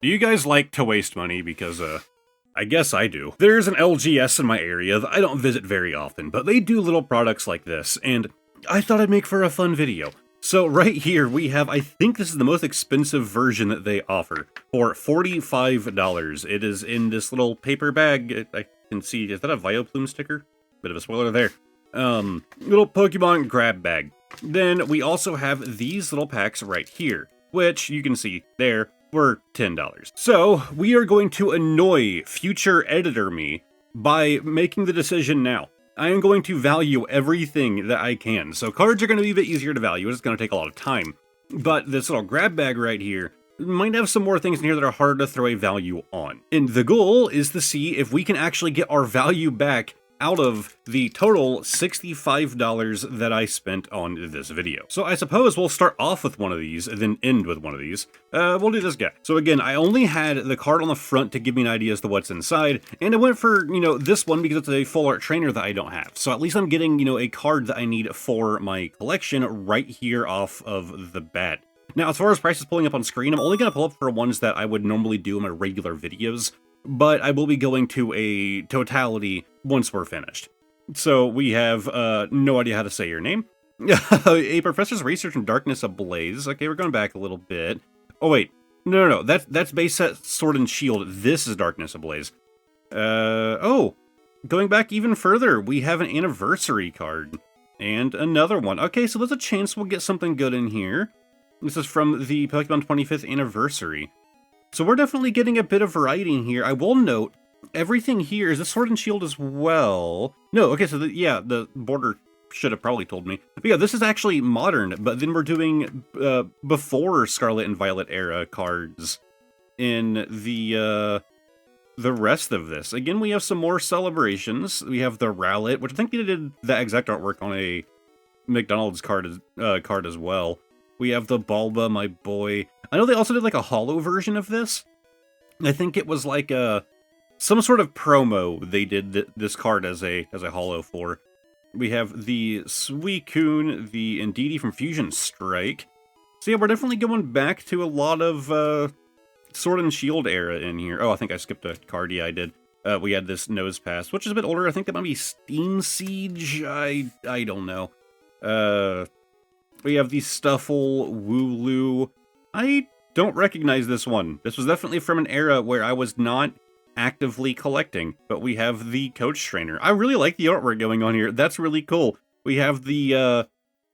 Do you guys like to waste money? Because, I guess I do. There's an LGS in my area that I don't visit very often, but they do little products like this, and I thought I'd make for a fun video. So right here we have, I think this is the most expensive version that they offer, for $45. It is in this little paper bag. I can see, is that a Vileplume sticker? Bit of a spoiler there. Little Pokemon grab bag. Then we also have these little packs right here, which you can see there were $10. So we are going to annoy future editor me by making the decision now. I am going to value everything that I can. So cards are going to be a bit easier to value. It's going to take a lot of time. But this little grab bag right here might have some more things in here that are hard to throw a value on. And the goal is to see if we can actually get our value back out of the total $65 that I spent on this video. So I suppose we'll start off with one of these and then end with one of these. We'll do this guy. So again, I only had the card on the front to give me an idea as to what's inside, and I went for, this one because it's a full art trainer that I don't have. So at least I'm getting, a card that I need for my collection right here off of the bat. Now, as far as prices pulling up on screen, I'm only going to pull up for ones that I would normally do in my regular videos, but I will be going to a totality once we're finished. So we have, no idea how to say your name. A professor's research in Darkness Ablaze. Okay, we're going back a little bit. Oh, wait. No. That's base set Sword and Shield. This is Darkness Ablaze. Oh. Going back even further, we have an anniversary card. And another one. Okay, so there's a chance we'll get something good in here. This is from the Pokemon 25th anniversary. So we're definitely getting a bit of variety in here. I will note, everything here is a Sword and Shield as well. No, okay, so the border should have probably told me. But yeah, this is actually modern, but then we're doing before Scarlet and Violet era cards in the rest of this. Again, we have some more celebrations. We have the Rowlet, which I think they did that exact artwork on a McDonald's card as well. We have the Bulba, my boy. I know they also did like a holo version of this. I think it was like some sort of promo they did this card as a holo for. We have the Suicune, the Indeedee from Fusion Strike. So yeah, we're definitely going back to a lot of Sword and Shield era in here. Oh, I think I skipped a card. Yeah, I did. We had this Nose Pass, which is a bit older. I think that might be Steam Siege. I don't know. We have the Stuffle, Wooloo. I don't recognize this one. This was definitely from an era where I was not actively collecting, but we have the Coach Trainer. I really like the artwork going on here. That's really cool. We have the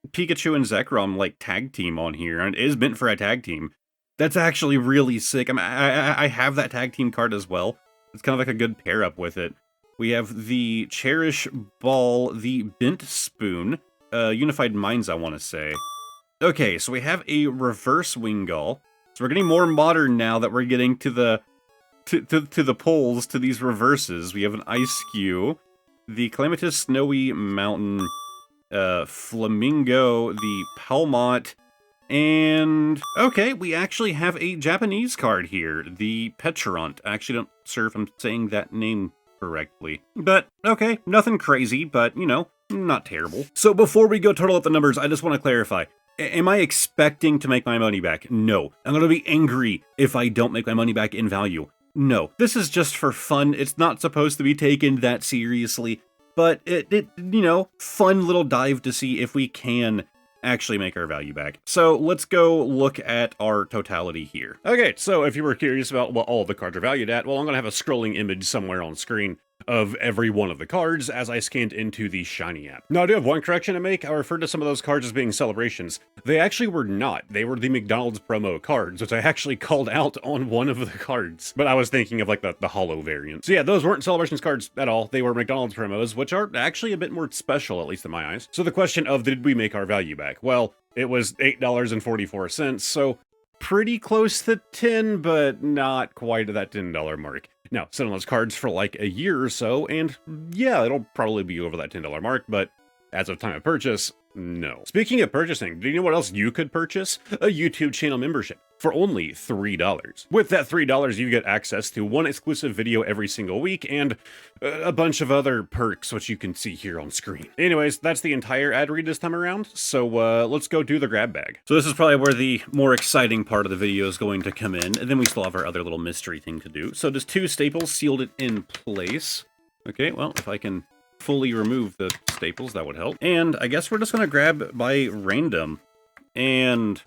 Pikachu and Zekrom like tag team on here, and it is meant for a tag team. That's actually really sick. I have that tag team card as well. It's kind of like a good pair up with it. We have the Cherish Ball, the Bent Spoon, Unified Minds, I want to say. Okay, so we have a reverse Wingull. So we're getting more modern now that we're getting to the pulls to these reverses. We have an Ice-Q, the Calamitous Snowy Mountain, Flamingo, the Palmot, and okay, we actually have a Japanese card here, the Petront. I actually don't sure if I'm saying that name correctly, but okay, nothing crazy, but not terrible. So before we go total up the numbers, I just want to clarify. Am I expecting to make my money back? No. I'm going to be angry if I don't make my money back in value. No. This is just for fun. It's not supposed to be taken that seriously, but fun little dive to see if we can actually make our value back. So let's go look at our totality here. Okay, so if you were curious about what all the cards are valued at, well, I'm going to have a scrolling image somewhere on screen of every one of the cards as I scanned into the Shiny app. Now, I do have one correction to make. I referred to some of those cards as being celebrations. They actually were not. They were the McDonald's promo cards, which I actually called out on one of the cards. But I was thinking of like the holo variant. So yeah, those weren't celebrations cards at all. They were McDonald's promos, which are actually a bit more special, at least in my eyes. So the question of did we make our value back? Well, it was $8.44, so pretty close to 10, but not quite at that $10 mark. Now, sit on those cards for like a year or so, and yeah, it'll probably be over that $10 mark, but as of time of purchase, No. Speaking of purchasing, do you know what else you could purchase? A YouTube channel membership for only $3. With that $3, you get access to one exclusive video every single week and a bunch of other perks, which you can see here on screen. Anyways, that's the entire ad read this time around, so let's go do the grab bag. So this is probably where the more exciting part of the video is going to come in, and then we still have our other little mystery thing to do. So just 2 staples sealed it in place. Okay, well, if I can fully remove the staples, that would help. And I guess we're just gonna grab by random. And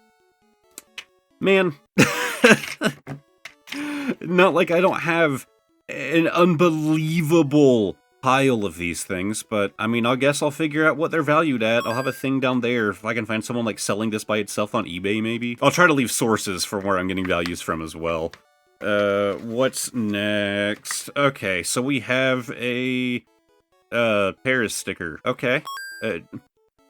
man, not like I don't have an unbelievable pile of these things, but I mean, I guess I'll figure out what they're valued at. I'll have a thing down there if I can find someone like selling this by itself on eBay, maybe. I'll try to leave sources for where I'm getting values from as well. What's next? Okay, so we have a Paris sticker. Okay.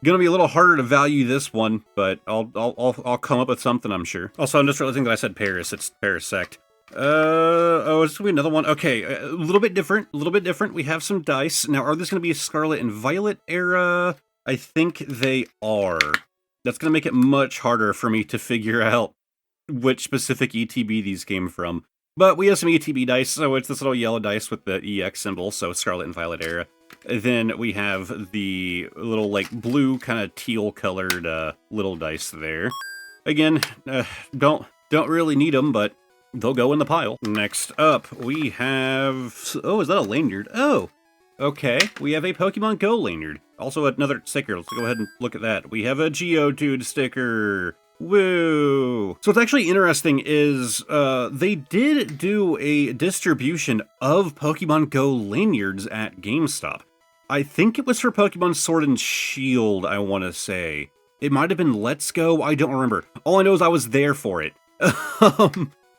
Gonna be a little harder to value this one, but I'll come up with something, I'm sure. Also, I'm just realizing that I said Paris. It's Paris Sect. Oh, it's gonna be another one. Okay, a little bit different. We have some dice. Now, are this gonna be a Scarlet and Violet era? I think they are. That's gonna make it much harder for me to figure out which specific ETB these came from. But we have some ETB dice, so it's this little yellow dice with the EX symbol, so Scarlet and Violet era. Then we have the little, like, blue, kind of teal-colored little dice there. Again, don't really need them, but they'll go in the pile. Next up, we have... Oh, is that a lanyard? Oh, okay. We have a Pokemon Go lanyard. Also another sticker. Let's go ahead and look at that. We have a Geodude sticker. Woo! So what's actually interesting is they did do a distribution of Pokemon Go lanyards at GameStop. I think it was for Pokemon Sword and Shield, I want to say. It might have been Let's Go, I don't remember. All I know is I was there for it.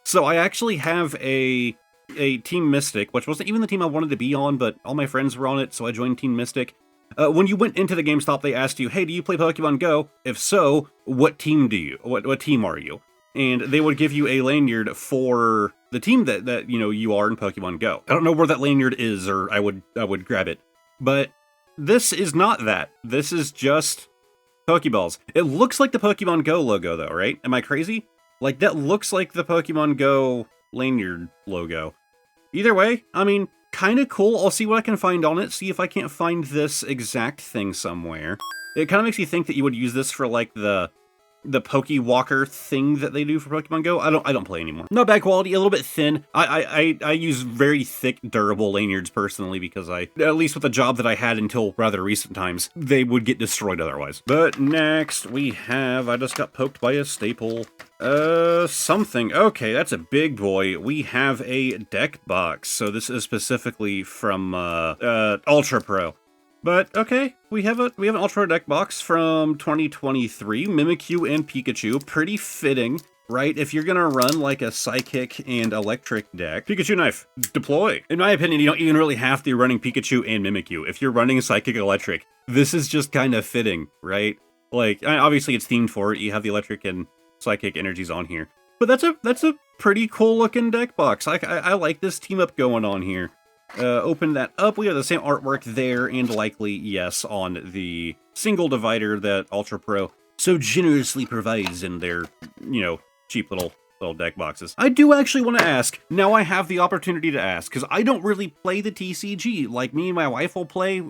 So I actually have a Team Mystic, which wasn't even the team I wanted to be on, but all my friends were on it, so I joined Team Mystic. When you went into the GameStop, they asked you, hey, do you play Pokemon Go? If so, what team do you? What team are you? And they would give you a lanyard for the team that you are in Pokemon Go. I don't know where that lanyard is, or I would grab it. But this is not that. This is just Pokeballs. It looks like the Pokemon Go logo, though, right? Am I crazy? Like, that looks like the Pokemon Go lanyard logo. Either way, I mean, kind of cool. I'll see what I can find on it, see if I can't find this exact thing somewhere. It kind of makes me think that you would use this for, like, the Pokewalker thing that they do for Pokemon Go. I don't play anymore. Not bad quality, a little bit thin. I use very thick, durable lanyards personally because at least with the job that I had until rather recent times, they would get destroyed otherwise. But next we have, I just got poked by a staple. Something. Okay, that's a big boy. We have a deck box. So this is specifically from Ultra Pro. But okay, we have an Ultra deck box from 2023, Mimikyu and Pikachu, pretty fitting, right? If you're gonna run like a Psychic and Electric deck, Pikachu Knife, deploy. In my opinion, you don't even really have to be running Pikachu and Mimikyu. If you're running Psychic Electric, this is just kind of fitting, right? Like, obviously it's themed for it. You have the Electric and Psychic energies on here, but that's a pretty cool looking deck box. I like this team up going on here. Open that up. We have the same artwork there, and likely, yes, on the single divider that Ultra Pro so generously provides in their, cheap little deck boxes. I do actually want to ask, now I have the opportunity to ask, because I don't really play the TCG. Like, me and my wife will play,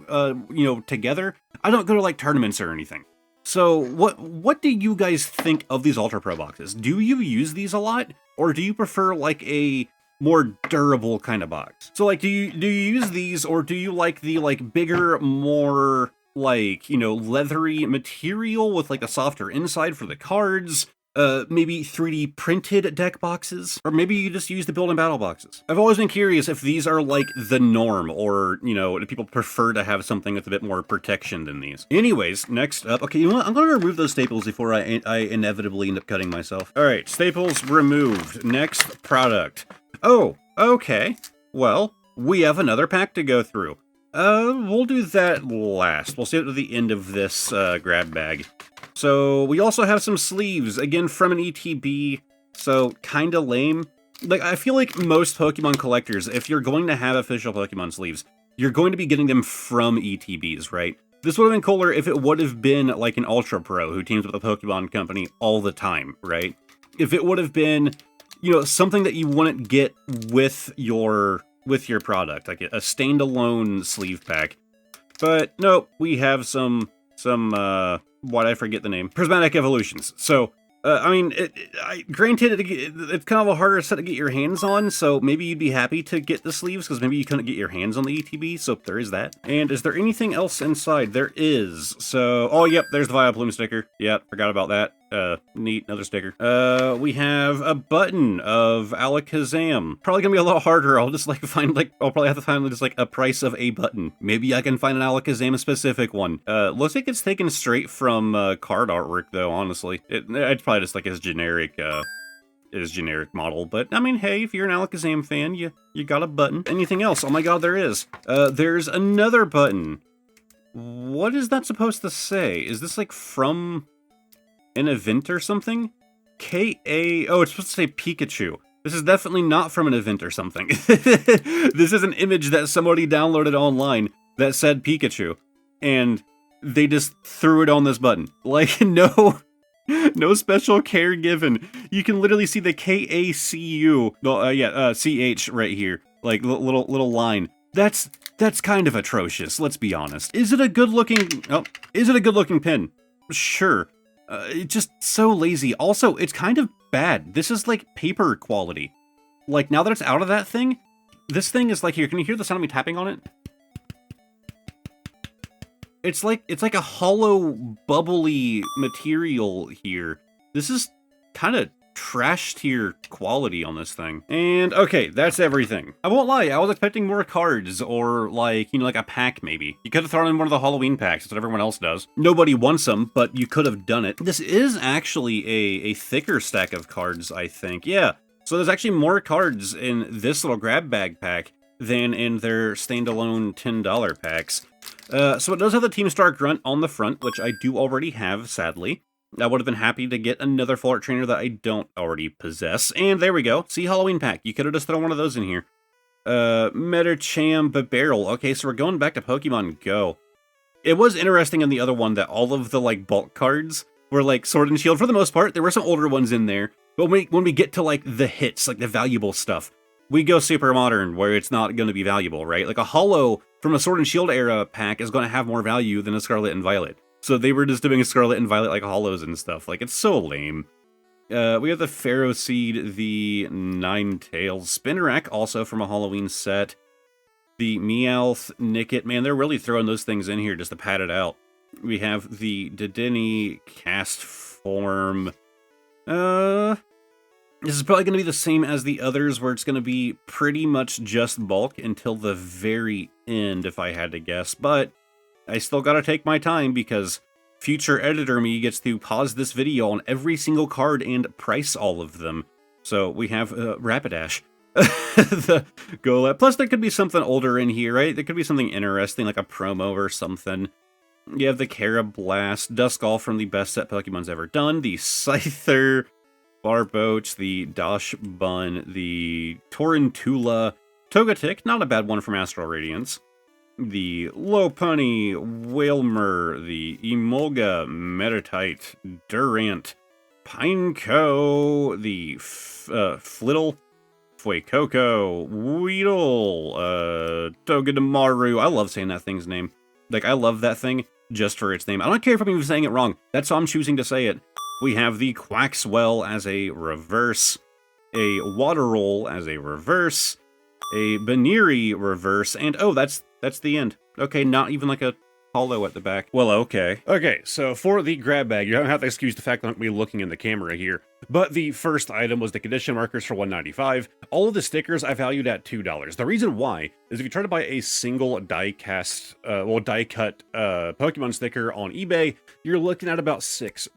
together. I don't go to, like, tournaments or anything. So, what do you guys think of these Ultra Pro boxes? Do you use these a lot? Or do you prefer, like, a more durable kind of box? So, like, do you use these, or do you like the, like, bigger, more, like, leathery material with, like, a softer inside for the cards? Maybe 3D printed deck boxes? Or maybe you just use the build and battle boxes? I've always been curious if these are, like, the norm, or, do people prefer to have something with a bit more protection than these? Anyways, next up, okay, you know what? I'm gonna remove those staples before I inevitably end up cutting myself. Alright, staples removed. Next product. Oh, okay. Well, we have another pack to go through. We'll do that last. We'll save it to the end of this grab bag. So, we also have some sleeves, again from an ETB, so kinda lame. Like, I feel like most Pokemon collectors, if you're going to have official Pokemon sleeves, you're going to be getting them from ETBs, right? This would have been cooler if it would have been like an Ultra Pro who teams with a Pokemon company all the time, right? If it would have been, you know, something that you wouldn't get with your product, like a standalone sleeve pack. But no, we have some why'd I forget the name? Prismatic Evolutions. So, I mean, granted, it's kind of a harder set to get your hands on, so maybe you'd be happy to get the sleeves, because maybe you couldn't get your hands on the ETB, so there is that. And is there anything else inside? There is. So, oh, yep, there's the Vileplume sticker. Yep, forgot about that. Neat, another sticker. We have a button of Alakazam. Probably gonna be a lot harder. I'll just like find I'll probably have to find just like a price of a button. Maybe I can find an Alakazam specific one. Looks like it's taken straight from card artwork though, honestly. It's probably just like his generic model, but I mean, hey, if you're an Alakazam fan, you got a button. Anything else? Oh my god, there is. There's another button. What is that supposed to say? Is this like from an event or something? Oh, it's supposed to say Pikachu. This is definitely not from an event or something. This is an image that somebody downloaded online that said Pikachu, and they just threw it on this button. Like, no special care given. You can literally see the KACU, CH right here, like little line. That's kind of atrocious. Let's be honest. Is it a good looking pin? Sure. It's just so lazy. Also, it's kind of bad. This is like paper quality. Like, now that it's out of that thing, this thing is like, here, can you hear the sound of me tapping on it? It's like a hollow, bubbly material here. This is kind of trash tier quality on this thing. And okay, that's everything. I won't lie, I was expecting more cards or like, you know, like a pack maybe. You could have thrown in one of the Halloween packs. That's what everyone else does. Nobody wants them, but you could have done it. This is actually a thicker stack of cards, I think. Yeah, so there's actually more cards in this little grab bag pack than in their standalone $10 packs. So it does have the Team Star Grunt on the front, which I do already have, sadly. I would have been happy to get another full art trainer that I don't already possess. And there we go. See, Halloween pack. You could have just thrown one of those in here. Metacham Barrel. Okay, so we're going back to Pokemon Go. It was interesting in the other one that all of the, like, bulk cards were, like, Sword and Shield for the most part. There were some older ones in there. But when we get to, like, the hits, like, the valuable stuff, we go super modern, where it's not going to be valuable, right? Like, a Holo from a Sword and Shield era pack is going to have more value than a Scarlet and Violet. So they were just doing a Scarlet and Violet like Holos and stuff. Like, it's so lame. We have the Pharaoh Seed, the Ninetales Spinarak, also from a Halloween set. The Meowth, Nickit. Man, they're really throwing those things in here just to pad it out. We have the Dedenne Cast Form. This is probably going to be the same as the others, where it's going to be pretty much just bulk until the very end, if I had to guess. But I still gotta take my time, because future editor me gets to pause this video on every single card and price all of them. So we have Rapidash. The Golett. Plus there could be something older in here, right? There could be something interesting, like a promo or something. You have the Carablast, Duskull from the best set Pokemon's ever done, the Scyther, Barboach, the Dachshund, the Torrentula, Togetic, not a bad one from Astral Radiance. The Lopunny, Wailmer, the Emolga, Meditite, Durant, Pineco, the Flittle, Fuecoco, Weedle, Togedemaru. I love saying that thing's name. Like, I love that thing just for its name. I don't care if I'm even saying it wrong. That's how I'm choosing to say it. We have the Quaxwell as a reverse, a Waterroll as a reverse, a Baneri reverse, and oh, that's the end. Okay, not even like a holo at the back. Well, okay. Okay, so for the grab bag, you don't have to excuse the fact that I'm going to be looking in the camera here, but the first item was the condition markers for $1.95. All of the stickers I valued at $2. The reason why is if you try to buy a single die-cut Pokemon sticker on eBay, you're looking at about $6.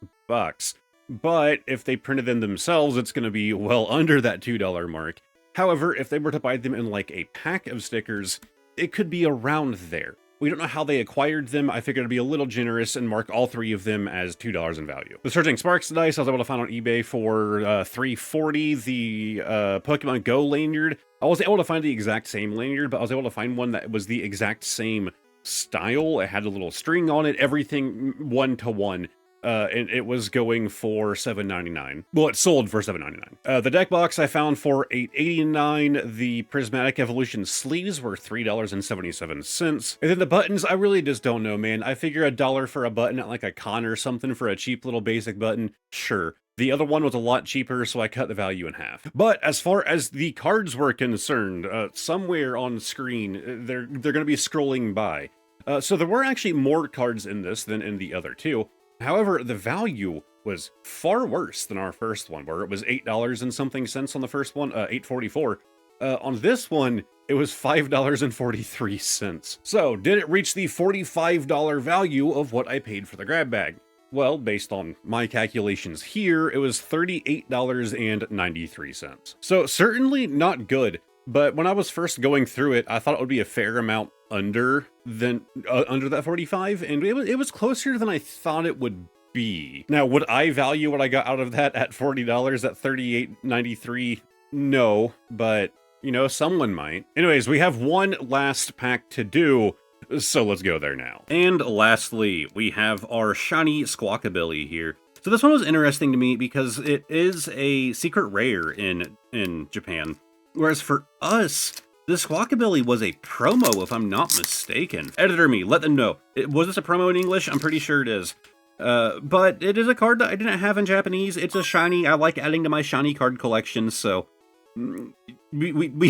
But if they printed them themselves, it's going to be well under that $2 mark. However, if they were to buy them in like a pack of stickers, it could be around there. We don't know how they acquired them. I figured it'd be a little generous and mark all three of them as $2 in value. The Surging Sparks dice I was able to find on eBay for $3.40. The Pokemon Go lanyard, I wasn't able to find the exact same lanyard, but I was able to find one that was the exact same style. It had a little string on it, everything 1-to-1. And it was going for $7.99. Well, it sold for $7.99. The deck box I found for $8.89. The Prismatic Evolution sleeves were $3.77. And then the buttons, I really just don't know, man. I figure $1 for a button at like a con or something for a cheap little basic button, sure. The other one was a lot cheaper, so I cut the value in half. But as far as the cards were concerned, somewhere on screen, they're going to be scrolling by. So there were actually more cards in this than in the other two. However, the value was far worse than our first one, where it was $8 and something cents on the first one, $8.44. On this one, it was $5.43. So, did it reach the $45 value of what I paid for the grab bag? Well, based on my calculations here, it was $38.93. So, certainly not good, but when I was first going through it, I thought it would be a fair amount under that 45, and it was closer than I thought it would be. Now, would I value what I got out of that at $40 at $38.93? No, but you know, someone might. Anyways, we have one last pack to do, so let's go there now. And lastly, we have our shiny Squawkabilly here. So this one was interesting to me because it is a secret rare in Japan, whereas for us, the Squawkabilly was a promo, if I'm not mistaken. Editor me, let them know. Was this a promo in English? I'm pretty sure it is. But it is a card that I didn't have in Japanese. It's a shiny. I like adding to my shiny card collection, so we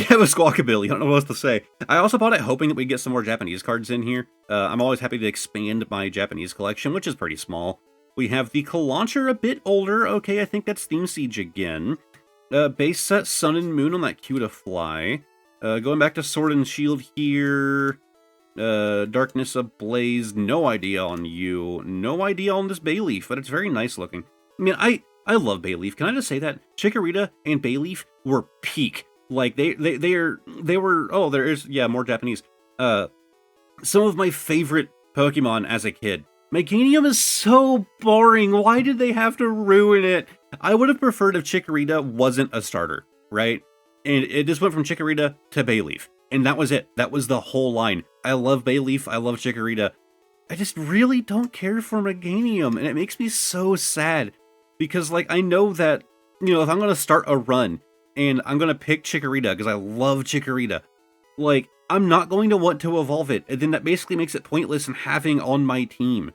have a Squawkabilly. I don't know what else to say. I also bought it hoping that we'd get some more Japanese cards in here. I'm always happy to expand my Japanese collection, which is pretty small. We have the Kalancher, a bit older. Okay, I think that's Theme Siege again. Base set Sun and Moon on that Cutafly. Going back to Sword and Shield here. Darkness Ablaze, no idea on you. No idea on this Bayleaf, but it's very nice looking. I mean, I love Bayleaf. Can I just say that? Chikorita and Bayleaf were peak. Like, they were, oh, there is, yeah, more Japanese. Some of my favorite Pokemon as a kid. Meganium is so boring. Why did they have to ruin it? I would have preferred if Chikorita wasn't a starter, right? And it just went from Chikorita to Bayleaf. And that was it. That was the whole line. I love Bayleaf. I love Chikorita. I just really don't care for Meganium. And it makes me so sad. Because, like, I know that, you know, if I'm going to start a run and I'm going to pick Chikorita because I love Chikorita, like, I'm not going to want to evolve it. And then that basically makes it pointless in having on my team.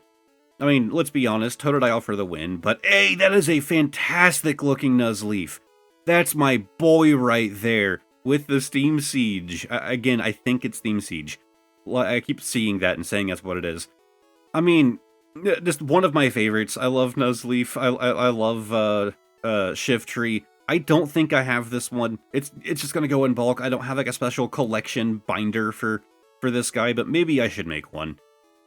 I mean, let's be honest, Totodile for the win. But, hey, that is a fantastic looking Nuzleaf. That's my boy right there with the Steam Siege. Again, I think it's Steam Siege. I keep seeing that and saying that's what it is. I mean, just one of my favorites. I love Nuzleaf. I love Shiftry. I don't think I have this one. It's just gonna go in bulk. I don't have like a special collection binder for this guy, but maybe I should make one.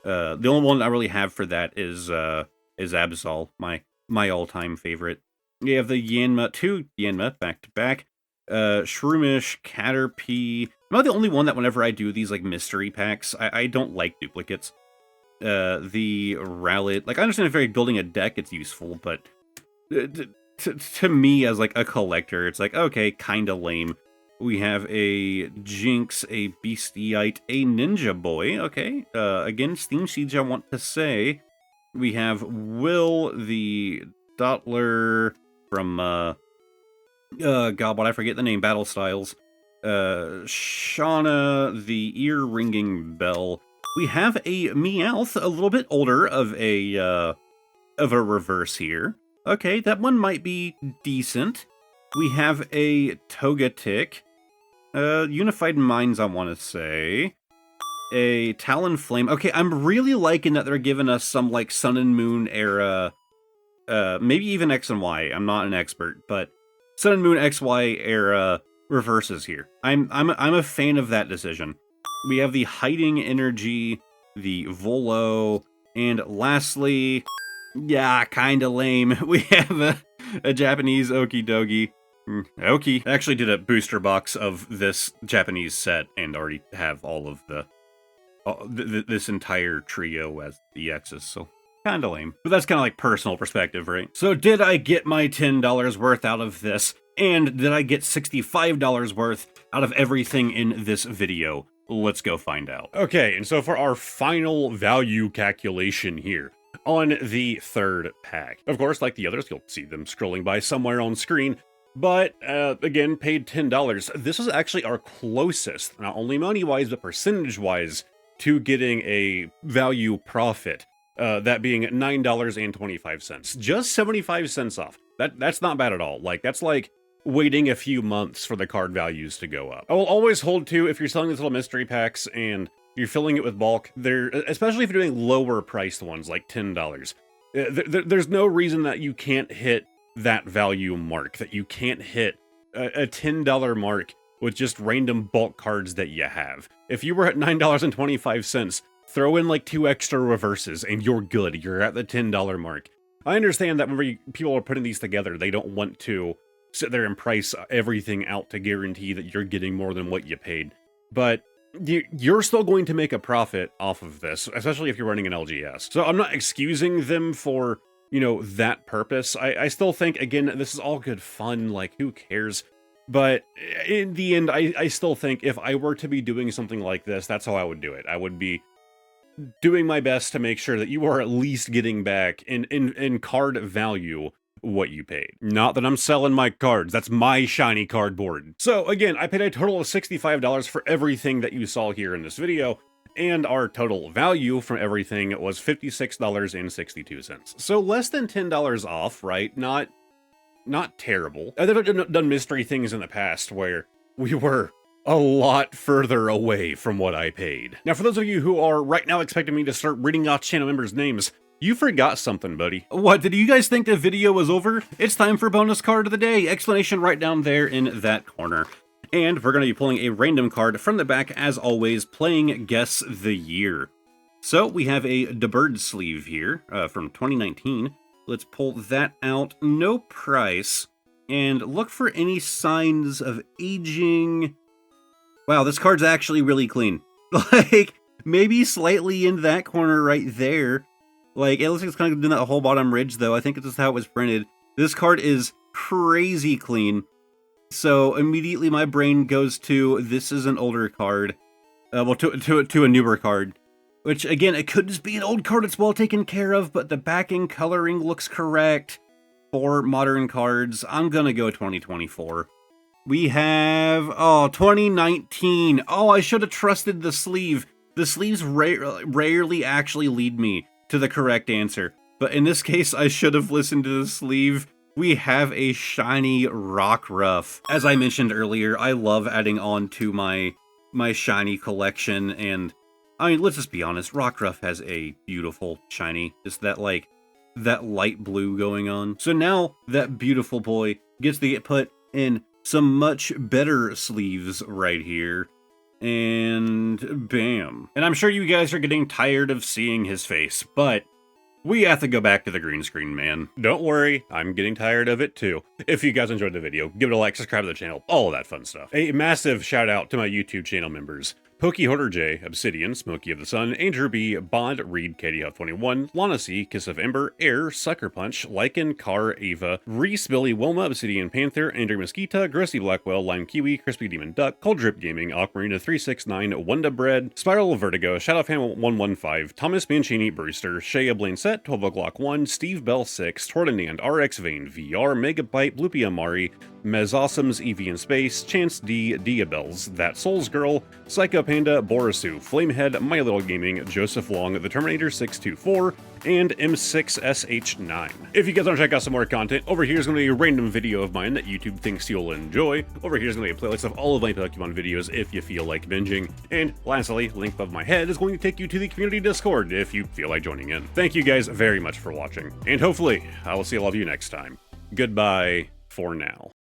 The only one I really have for that is Absol, my all-time favorite. You have the Yanma, two Yanma back to back. Shroomish, Caterpie. I'm not the only one that whenever I do these like mystery packs, I don't like duplicates. The Rowlet, like I understand if you're building a deck, it's useful, but to me as like a collector, it's like, okay, kinda lame. We have a Jinx, a Beastiite, a Ninja Boy, okay. Again, Steam Siege, I want to say. We have Will, the Dottler from, God, what I forget the name, Battle Styles. Shauna, the Ear-Ringing Bell. We have a Meowth, a little bit older of a reverse here. Okay, that one might be decent. We have a Togetic. Unified Minds, I want to say. A Talonflame. Okay, I'm really liking that they're giving us some, like, Sun and Moon era, maybe even X and Y. I'm not an expert, but Sun and Moon XY era reverses here. I'm a fan of that decision. We have the Hiding Energy, the Volo, and lastly, yeah, kinda lame, we have a Japanese Okidogi. Oki. I actually did a booster box of this Japanese set and already have all of this entire trio as EXs, so kinda lame. But that's kinda like personal perspective, right? So did I get my $10 worth out of this? And did I get $65 worth out of everything in this video? Let's go find out. Okay, and so for our final value calculation here, on the third pack. Of course, like the others, you'll see them scrolling by somewhere on screen, but again, paid $10. This is actually our closest, not only money-wise, but percentage-wise, to getting a value profit. That being $9.25. Just 75 cents off. That's not bad at all. Like, that's like waiting a few months for the card values to go up. I will always hold to, if you're selling these little mystery packs and you're filling it with bulk, especially if you're doing lower priced ones like $10, there's no reason that you can't hit that value mark, that you can't hit a $10 mark with just random bulk cards that you have. If you were at $9.25, throw in like 2 extra reverses and you're good. You're at the $10 mark. I understand that when people are putting these together, they don't want to sit there and price everything out to guarantee that you're getting more than what you paid. But you're still going to make a profit off of this, especially if you're running an LGS. So I'm not excusing them for, that purpose. I still think, again, this is all good fun, like, who cares? But in the end, I still think if I were to be doing something like this, that's how I would do it. I would be doing my best to make sure that you are at least getting back in card value what you paid. Not that I'm selling my cards, that's my shiny cardboard. So again, I paid a total of $65 for everything that you saw here in this video, and our total value from everything was $56.62. So less than $10 off, right? Not terrible. I've done mystery things in the past where we were a lot further away from what I paid. Now, for those of you who are right now expecting me to start reading off channel members' names, you forgot something, buddy. What, did you guys think the video was over? It's time for bonus card of the day. Explanation right down there in that corner. And we're going to be pulling a random card from the back, as always, playing Guess the Year. So we have a DeBird sleeve here from 2019. Let's pull that out. No price. And look for any signs of aging. Wow, this card's actually really clean. Like, maybe slightly in that corner right there. Like, it looks like it's kind of doing that whole bottom ridge, though. I think it's just how it was printed. This card is crazy clean. So, immediately my brain goes to, this is an older card. Well, to a newer card. Which, again, it could just be an old card that's well taken care of, but the backing coloring looks correct for modern cards. I'm gonna go 2024. We have, 2019. Oh, I should have trusted the sleeve. The sleeves rarely actually lead me to the correct answer. But in this case, I should have listened to the sleeve. We have a shiny Rockruff. As I mentioned earlier, I love adding on to my shiny collection. And, I mean, let's just be honest. Rockruff has a beautiful shiny. Just that, like, that light blue going on. So now, that beautiful boy gets to get put in some much better sleeves right here. And bam. And I'm sure you guys are getting tired of seeing his face, but we have to go back to the green screen, man. Don't worry, I'm getting tired of it too. If you guys enjoyed the video, give it a like, subscribe to the channel, all of that fun stuff. A massive shout out to my YouTube channel members. Pokey Hoarder J, Obsidian, Smokey of the Sun, Andrew B, Bond, Reed, Katie Huff 21, Lana C, Kiss of Ember, Air, Sucker Punch, Lycan, Car, Ava, Reese, Billy, Wilma, Obsidian Panther, Andrew Mosquita, Grassy Blackwell, Lime Kiwi, Crispy Demon Duck, Cold Drip Gaming, Aquamarina 369, Wanda Bread, Spiral of Vertigo, Shadowfan 115, Thomas Mancini, Brewster, Shea Blaine Set, 12 o'clock 1, Steve Bell 6, Tortandand, RX Vane, VR, Megabyte, Bloopy Amari, Mezawesomes, EV in Space, Chance D, Diabels, That Souls Girl, Psycho Panda, Borisu, Flamehead, My Little Gaming, Joseph Long, The Terminator 624, and M6SH9. If you guys want to check out some more content, over here is going to be a random video of mine that YouTube thinks you'll enjoy. Over here is going to be a playlist of all of my Pokemon videos if you feel like binging. And lastly, link above my head is going to take you to the community Discord if you feel like joining in. Thank you guys very much for watching, and hopefully I will see all of you next time. Goodbye for now.